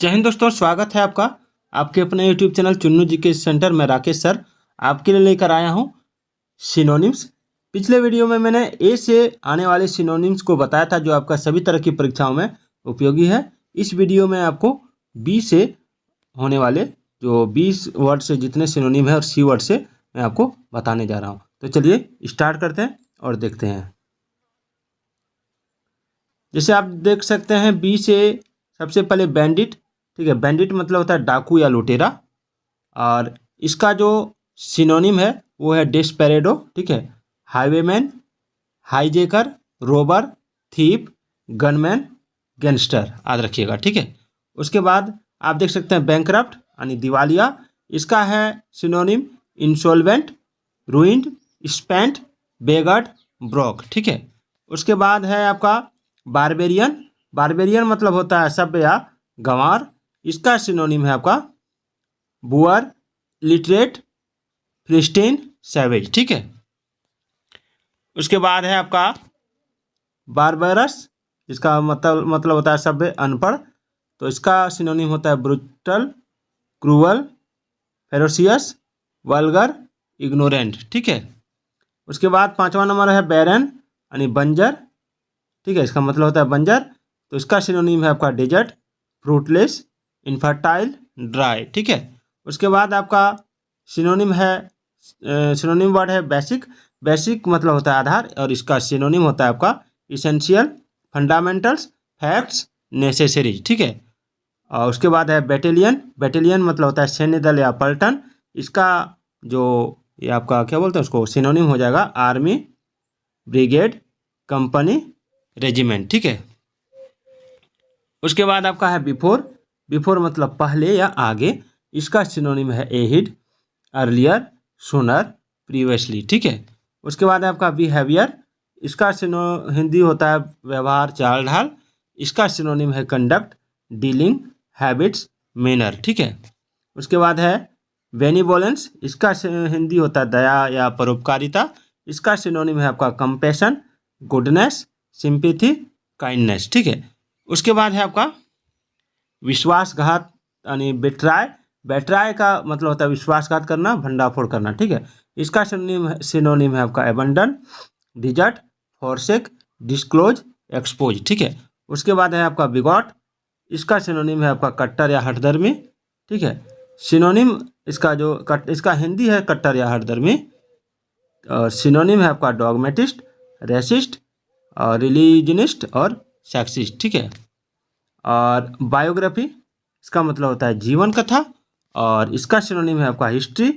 जय हिंद दोस्तों, स्वागत है आपका आपके अपने यूट्यूब चैनल चुन्नू जी के सेंटर में। राकेश सर आपके लिए लेकर आया हूँ सिनोनिम्स। पिछले वीडियो में मैंने ए से आने वाले सिनोनिम्स को बताया था जो आपका सभी तरह की परीक्षाओं में उपयोगी है। इस वीडियो में आपको बी से होने वाले जो 20 वर्ड से जितने सिनोनिम है और सी वर्ड से मैं आपको बताने जा रहा हूँ। तो चलिए स्टार्ट करते हैं और देखते हैं। जैसे आप देख सकते हैं बी से सबसे पहले बैंडिट। ठीक है, बैंडिट मतलब होता है डाकू या लुटेरा। और इसका जो सिनोनिम है वो है डेस्पेरेडो। ठीक है, highwayman, hijacker, robber, thief, gunman, gangster आदि रखिएगा। ठीक है, उसके बाद आप देख सकते हैं बैंकरप्ट यानी दिवालिया। इसका है synonym insolvent, ruined, spent, beggared, broke. ठीक है, उसके बाद है आपका बारबेरियन। बारबेरियन मतलब होता है सभ्य या गंवार। इसका सिनोनिम है आपका बुअर, लिटरेट, फिलिस्टीन, सैवेज। ठीक है, उसके बाद है आपका बारबरस। इसका मतलब होता है सभ्य अनपढ़। तो इसका सिनोनिम होता है brutal, cruel, ferocious, vulgar, ignorant. ठीक है, उसके बाद पांचवा नंबर है बैरन यानी बंजर। ठीक है, इसका मतलब होता है बंजर। तो इसका सिनोनिम है आपका डेजर्ट, फ्रूटलेस, इनफर्टाइल, ड्राई। ठीक है, उसके बाद आपका सिनोनिम है सिनोनिम वर्ड है बेसिक। बेसिक मतलब होता है आधार और इसका सिनोनिम होता है आपका इसेंशियल, फंडामेंटल्स, फैक्ट्स, नेसेसरीज। ठीक है, और उसके बाद है बैटेलियन। बैटेलियन मतलब होता है सैन्य दल या पलटन। इसका जो ये आपका क्या बोलते हैं उसको सिनोनिम हो जाएगा आर्मी, ब्रिगेड, कंपनी, रेजिमेंट। ठीक है, उसके बाद आपका है बिफोर। बिफोर मतलब पहले या आगे। इसका सिनोनिम है एहिड, अर्लियर, सुनर, प्रीवियसली। ठीक है, उसके बाद है आपका बिहेवियर। इसका हिंदी होता है व्यवहार, चाल ढाल। इसका सिनोनिम है कंडक्ट, डीलिंग, हैबिट्स, मैनर। ठीक है, उसके बाद है बेनिवोलेंस। इसका हिंदी होता है दया या परोपकारिता। इसका सिनोनिम है आपका कंपैशन, गुडनेस, सिंपैथी, काइंडनेस। ठीक है, उसके बाद है आपका विश्वासघात यानी बेट्राय। बेट्राय का मतलब होता है विश्वासघात करना, भंडाफोड़ करना। ठीक है, इसका सिनोनिम है आपका abandon, desert, forsake, disclose, expose. ठीक है, उसके बाद है आपका बिगॉट। इसका सिनोनिम है आपका कट्टर या हठधर्मी। ठीक है, सिनोनिम इसका हिंदी है कट्टर या हठधर्मी। और सिनोनिम है आपका डॉगमेटिस्ट, रेसिस्ट, और रिलीजनिस्ट और सेक्सिस्ट। ठीक है, और बायोग्राफी इसका मतलब होता है जीवन कथा। और इसका सिनोनिम है आपका history,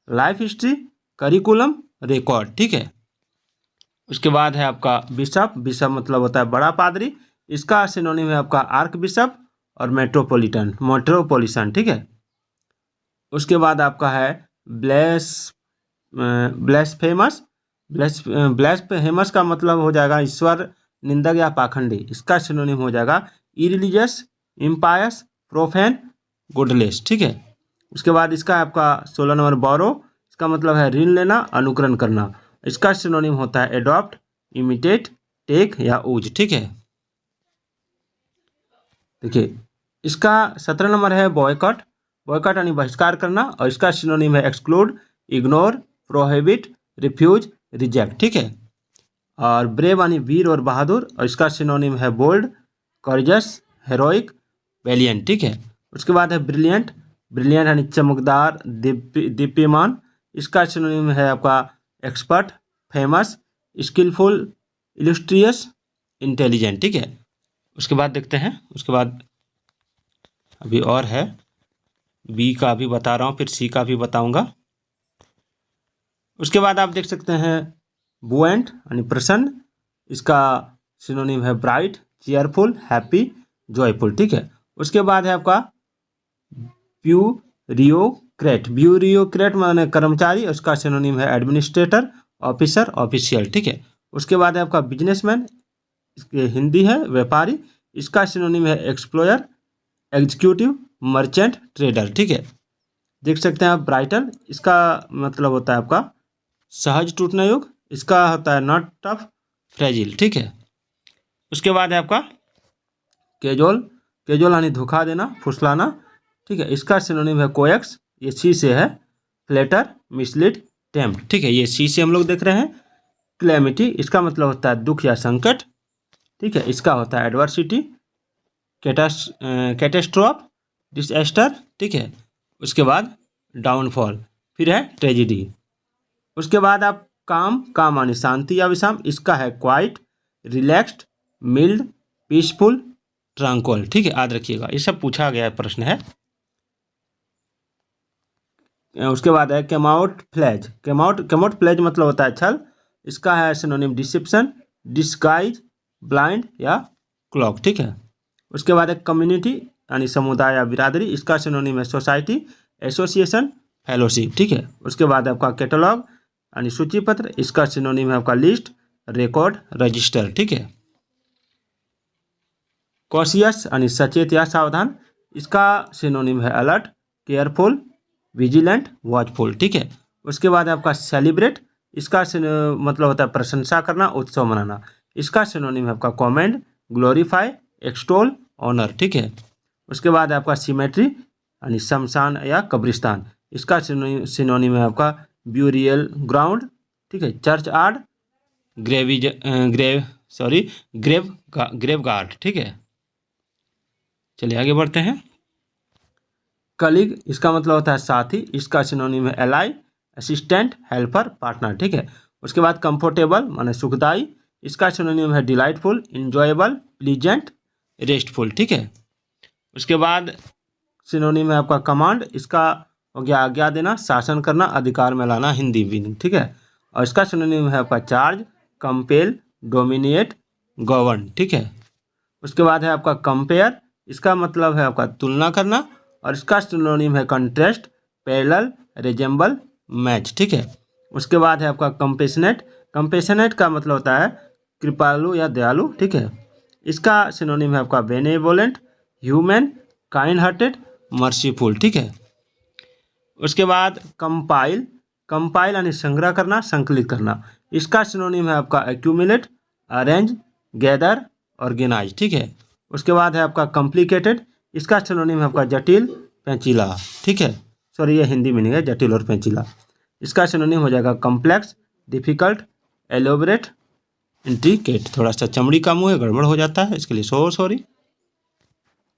life history, curriculum, record. ठीक है, उसके बाद है आपका बिशप। बिशप मतलब होता है बड़ा पादरी। इसका सिनोनिम है आपका आर्क बिशप और मेट्रोपोलिटन। ठीक है, उसके बाद आपका है ब्लेसफेमस। ब्लेसफेमस का मतलब हो जाएगा ईश्वर निंदक या पाखंडी। इसका सिनोनिम हो जाएगा इरिलीजियस, इम्पायस, प्रोफेन, गुडलेस। ठीक है, उसके बाद इसका आपका 16 नंबर बोरो। इसका मतलब है ऋण लेना, अनुकरण करना। इसका सिनोनिम होता है एडॉप्ट, इमिटेट, टेक या ऊज। ठीक है, देखिए इसका 17 नंबर है बॉयकॉट। बॉयकॉट यानी बहिष्कार करना। और इसका सिनोनिम है exclude, ignore, prohibit, refuse, reject. ठीक है, और ब्रेव यानी वीर और बहादुर। और इसका सिनोनिम है बोल्ड, कॉरेजस, हेरोइक, वैलियंट। ठीक है, उसके बाद है ब्रिलियंट। ब्रिलियंट यानी चमकदार, दीप्यमान। इसका सिनोनिम है आपका expert, famous, skilful, illustrious, intelligent. ठीक है, उसके बाद देखते हैं। उसके बाद अभी और है, बी का भी बता रहा हूँ, फिर सी का भी बताऊंगा। उसके बाद आप देख सकते हैं बुएंट यानी प्रसन्न। इसका सिनोनिम है ब्राइट, चेयरफुल, हैप्पी, जॉयफुल। ठीक है, उसके बाद है आपका ब्यूरियोक्रेट। ब्यूरियोक्रेट माने कर्मचारी। उसका सिनोनिम है एडमिनिस्ट्रेटर, ऑफिसर, ऑफिशियल। ठीक है, उसके बाद है आपका बिजनेसमैन। इसके हिंदी है व्यापारी। इसका सिनोनिम है एक्सप्लोयर, एग्जीक्यूटिव, मर्चेंट, ट्रेडर। ठीक है, देख सकते हैं आप ब्राइटल। इसका मतलब होता है आपका सहज टूटना योग। इसका होता है नॉट टफ, फ्रेजिल। ठीक है, उसके बाद है आपका कैजुअल। कैजुअल यानी धोखा देना, फुसलाना, ठीक है। इसका सिनोनिम है कोएक्स, ये सी से है। फ्लेटर, मिसलीड, टेम्प्ट, ठीक है, ये सी से हम लोग देख रहे हैं। क्लैमिटी, इसका मतलब होता है दुख या संकट, ठीक है। इसका होता है एडवर्सिटी, कैटेस्ट्रॉफ, डिसएस्टर, ठीक है। उसके बाद डाउनफॉल, फिर है ट्रेजिडी। उसके बाद आप काम मानी शांति या विश्राम, इसका है क्वाइट, रिलैक्स्ड, मिल्ड, पीसफुल, ट्रांक्वल, ठीक है, याद रखिएगा, ये सब पूछा गया प्रश्न है। उसके बाद है कैमाउट फ्लैज, कैमाउट फ्लैज मतलब होता है छल, इसका है सिनोनिम डिसेप्शन, डिस्गाइज, ब्लाइंड या क्लॉक, ठीक है। उसके बाद है कम्युनिटी यानी समुदाय या बिरादरी, इसका सिनोनिम है सोसाइटी, एसोसिएशन, फेलोशिप, ठीक है। उसके बाद आपका कैटलॉग यानी सूची पत्र, इसका सिनोनिम है आपका लिस्ट, रिकॉर्ड, रजिस्टर, ठीक है। कॉशियस यानी सचेत या सावधान, इसका सिनोनिम है अलर्ट, केयरफुल, विजिलेंट, वॉचफुल, ठीक है। उसके बाद आपका सेलिब्रेट, इसका मतलब होता है प्रशंसा करना, उत्सव मनाना, इसका सिनोनिम है आपका कमेंड, ग्लोरीफाई, एक्सटोल, ऑनर, ठीक है। उसके बाद आपका सिमेट्री यानी शमशान या कब्रिस्तान, इसका सिनोनिम है आपका ब्यूरियल ग्राउंड, ठीक है। चर्च आर्ट, ग्रेव गार्ड, ठीक है। चलिए आगे बढ़ते हैं। कलीग, इसका मतलब होता है साथी, इसका सिनोनिम है एलाई, असिस्टेंट, हेल्पर, पार्टनर, ठीक है। उसके बाद कंफर्टेबल माने सुखदाई, इसका सिनोनिम है डिलाइटफुल, इंजॉयबल, प्लीजेंट, रेस्टफुल, ठीक है। उसके बाद सिनोनिम है आपका कमांड, इसका हो गया आज्ञा देना, शासन करना, अधिकार में लाना, हिंदी मीनिंग, ठीक है। और इसका सिनोनिम है आपका चार्ज, कंपेल, डोमिनेट, गवर्न, ठीक है। उसके बाद है आपका कंपेयर, इसका मतलब है आपका तुलना करना, और इसका सिनोनिम है कंट्रास्ट, पैरेलल, रिजेंबल, मैच, ठीक है। उसके बाद है आपका कंपेशनेट का मतलब होता है कृपालु या दयालु, ठीक है। इसका सिनोनिम है आपका benevolent, human, kind hearted, merciful, ठीक है। उसके बाद कंपाइल यानी संग्रह करना, संकलित करना, इसका सिनोनिम है आपका एक्यूमुलेट, अरेंज, गैदर, ऑर्गेनाइज, ठीक है। उसके बाद है आपका कॉम्प्लिकेटेड, इसका सिनोनिम है आपका जटिल, पेचीला, ठीक है। सॉरी, ये हिंदी मीनिंग है जटिल और पेचीला। इसका सिनोनिम हो जाएगा कॉम्प्लेक्स, डिफिकल्ट, एलोबरेट, इंट्रिकेट। थोड़ा सा चमड़ी का मुंह है, गड़बड़ हो जाता है, इसके लिए सॉरी।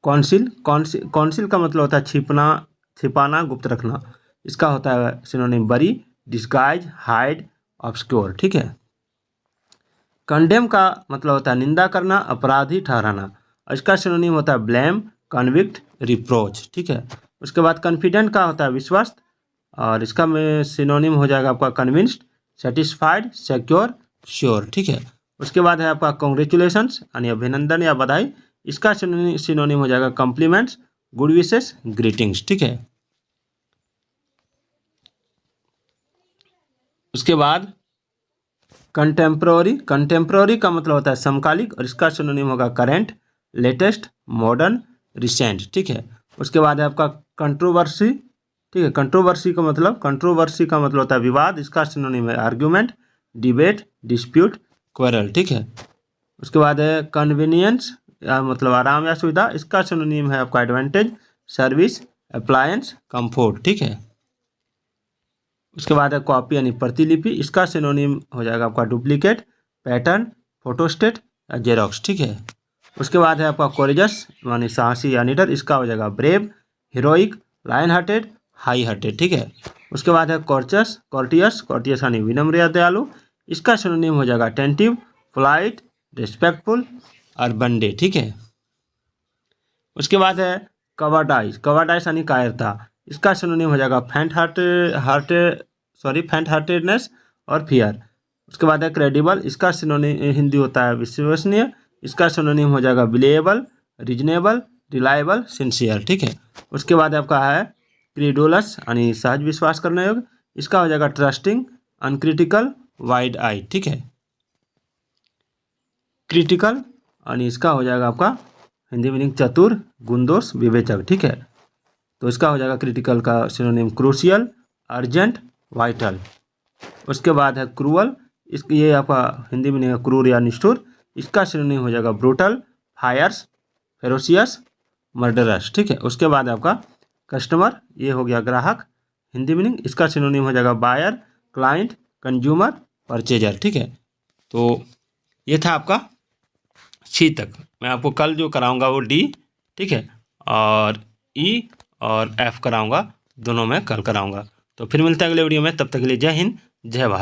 कॉन्सिल का मतलब होता है छिपाना, गुप्त रखना, इसका होता है सिनोनिम बरी, डिस्गाइज, हाइड, ऑब्सक्योर, ठीक है। कंडेम का मतलब होता है निंदा करना, अपराधी ठहराना, और इसका सिनोनिम होता है ब्लेम, कन्विक्ट, रिप्रोच, ठीक है। उसके बाद कॉन्फिडेंट का होता है विश्वस्त, और इसका में सिनोनिम हो जाएगा आपका कन्विंस्ड, सेटिस्फाइड, सिक्योर, श्योर, ठीक है। उसके बाद है आपका कॉन्ग्रेचुलेशंस यानी अभिनंदन या बधाई, इसका सिनोनिम हो जाएगा कॉम्प्लीमेंट्स, गुड विशेस, ग्रीटिंग्स, ठीक है। उसके बाद कंटेम्प्रोरी का मतलब होता है समकालिक, और इसका सिनोनिम होगा करेंट, लेटेस्ट, मॉडर्न, रिसेंट, ठीक है। उसके बाद है आपका कंट्रोवर्सी, ठीक है। कंट्रोवर्सी का मतलब होता है विवाद, इसका सिनोनिम है आर्ग्यूमेंट, डिबेट, डिस्प्यूट, क्वेरल, ठीक है। उसके बाद है कन्वीनियंस मतलब आराम या सुविधा, इसका सिनोनिम है आपका एडवांटेज, सर्विस, अप्लायंस, कंफर्ट, ठीक है। उसके बाद है कॉपी यानी प्रतिलिपि, इसका सिनोनिम हो जाएगा आपका डुप्लीकेट, पैटर्न, फोटोस्टेट या जेरॉक्स, ठीक है। उसके बाद है आपका कोरेजस यानी साहसी या निडर, इसका हो जाएगा brave, heroic, lion hearted, high hearted, ठीक है। उसके बाद है कॉर्टियस यानी विनम्र या दयालु, इसका सिनोनिम हो जाएगा attentive, polite, respectful, urban day, ठीक है। उसके बाद है कवाडाइस यानी कायरता, इसका सिनोनिम हो जाएगा फैंट हार्टेडनेस और फियर। उसके बाद है क्रेडिबल, इसका सिनोनिम हिंदी होता है विश्वसनीय, इसका सिनोनिम हो जाएगा बिलीवेबल, रीजनेबल, रिलायबल, सिंसियर, ठीक है। उसके बाद आपका है क्रीडुलस यानी सहज विश्वास करने योग्य, इसका हो जाएगा ट्रस्टिंग, अनक्रिटिकल, वाइड आई, ठीक है। क्रिटिकल यानी इसका हो जाएगा आपका हिंदी मीनिंग चतुर, गुणदोष, विवेचक, ठीक है। तो इसका हो जाएगा क्रिटिकल का सिनोनिम क्रूशियल, अर्जेंट, वाइटल। उसके बाद है क्रूअल, ये आपका हिंदी मीनिंग है क्रूर या निष्ठुर, इसका सिनोनिम हो जाएगा ब्रूटल, फायर्स, फेरोसियस, मर्डरस, ठीक है। उसके बाद आपका कस्टमर, ये हो गया ग्राहक, हिंदी मीनिंग इसका सिनोनिम हो जाएगा बायर, क्लाइंट, कंज्यूमर, परचेजर, ठीक है। तो ये था आपका सी तक। मैं आपको कल जो कराऊंगा वो डी, ठीक है, और ई और एफ कराऊंगा, दोनों में कल कराऊंगा। तो फिर मिलते हैं अगले वीडियो में, तब तक के लिए जय हिंद, जय भारत।